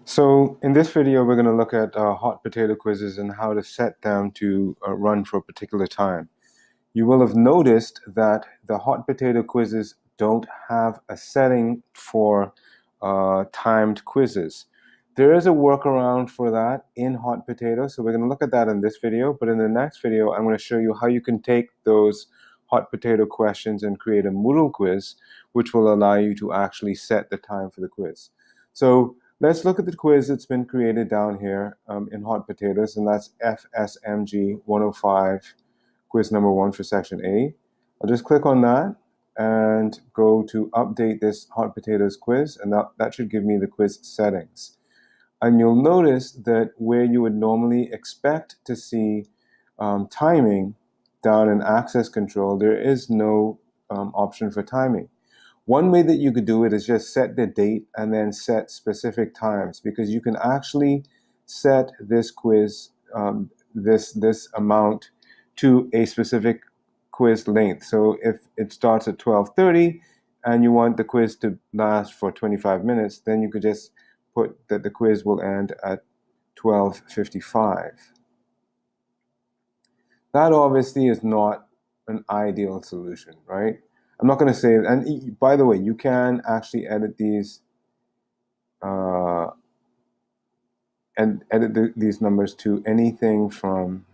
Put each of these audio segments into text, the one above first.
So in this video, we're going to look at hot potato quizzes and how to set them to run for a particular time. You will have noticed that the hot potato quizzes don't have a setting for timed quizzes. There is a workaround for that in hot potato, so we're going to look at that in this video. But in the next video, I'm going to show you how you can take those hot potato questions and create a Moodle quiz, which will allow you to actually set the time for the quiz. So let's look at the quiz that's been created down here in hot potatoes, and that's FSMG 105. Quiz number 1 for section A. I'll just click on that and go to update this hot potatoes quiz, and that should give me the quiz settings. And you'll notice that where you would normally expect to see timing down in access control, there is no option for timing. One way that you could do it is just set the date and then set specific times, because you can actually set this quiz, this amount to a specific quiz length. So if it starts at 12:30 and you want the quiz to last for 25 minutes, then you could just put that the quiz will end at 12:55. That obviously is not an ideal solution, right? I'm not going to say, and by the way, you can actually edit these and edit these numbers to anything from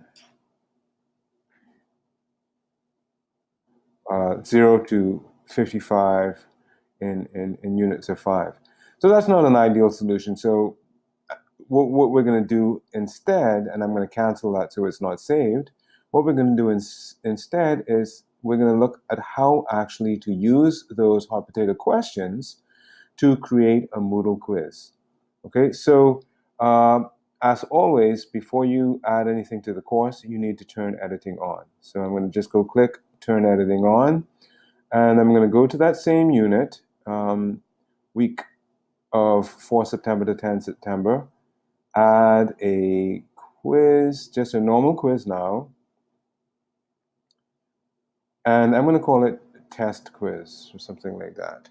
0 to 55 in units of 5. So that's not an ideal solution. So what we're going to do instead, and I'm going to cancel that so it's not saved, what we're going to do instead is we're going to look at how actually to use those hot potato questions to create a Moodle quiz. Okay, so as always, before you add anything to the course, you need to turn editing on. So I'm going to just go click turn editing on, and I'm going to go to that same unit, week of 4 September to 10 September, add a quiz, just a normal quiz now, and I'm going to call it test quiz or something like that.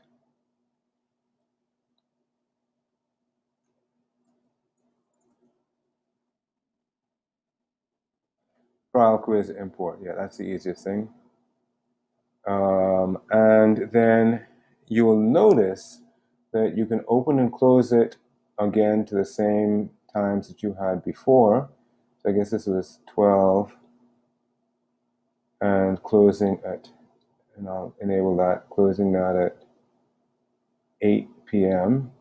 Trial quiz import, yeah, that's the easiest thing. And then you will notice that you can open and close it again to the same times that you had before. So I guess this was 12 and closing at, and I'll enable that, closing that at 8 p.m.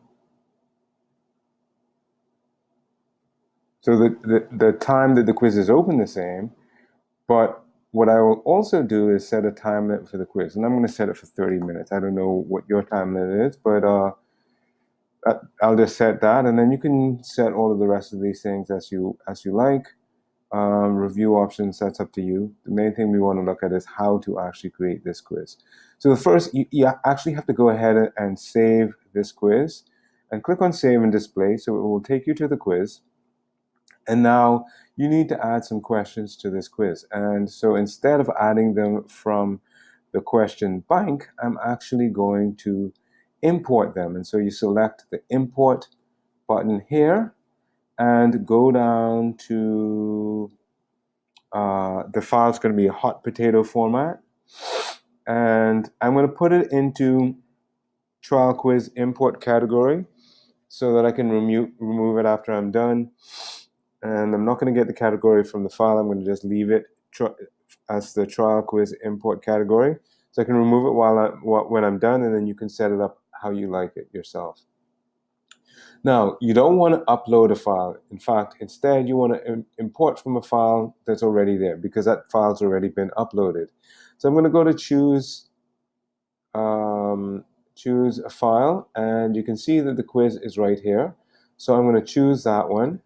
So the time that the quiz is open the same, but what I will also do is set a time limit for the quiz, and I'm going to set it for 30 minutes. I don't know what your time limit is, but I'll just set that, and then you can set all of the rest of these things as you like. Review options, that's up to you. The main thing we want to look at is how to actually create this quiz. So the first, you actually have to go ahead and save this quiz, and click on Save and Display, so it will take you to the quiz. And now you need to add some questions to this quiz. And so instead of adding them from the question bank, I'm actually going to import them. And so you select the import button here and go down to the file is going to be a hot potato format. And I'm going to put it into trial quiz import category so that I can remove it after I'm done. And I'm not going to get the category from the file. I'm going to just leave it as the trial quiz import category. So I can remove it when I'm done, and then you can set it up how you like it yourself. Now, you don't want to upload a file. In fact, instead, you want to import from a file that's already there, because that file's already been uploaded. So I'm going to go to choose a file, and you can see that the quiz is right here. So I'm going to choose that one.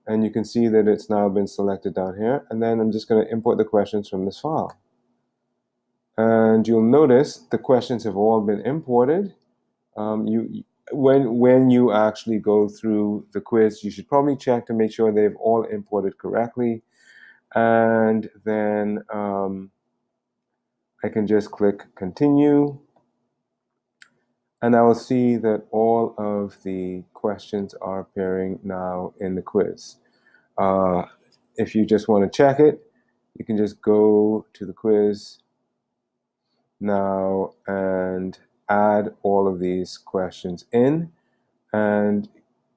And you can see that it's now been selected down here. And then I'm just going to import the questions from this file. And you'll notice the questions have all been imported. When you actually go through the quiz, you should probably check to make sure they've all imported correctly. And then I can just click continue. And I will see that all of the questions are appearing now in the quiz. If you just want to check it, you can just go to the quiz now and add all of these questions in, and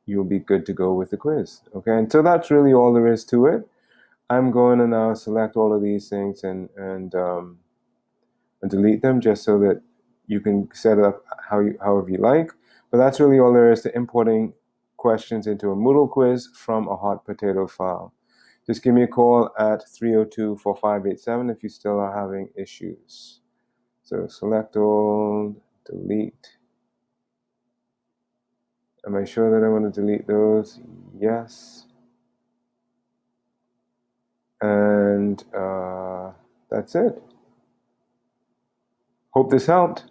you'll be good to go with the quiz. Okay, and so that's really all there is to it. I'm going to now select all of these things and delete them just so that you can set it up however you like. But that's really all there is to importing questions into a Moodle quiz from a hot potato file. Just give me a call at 302-4587 if you still are having issues. So select all, delete. Am I sure that I want to delete those? Yes. And that's it. Hope this helped.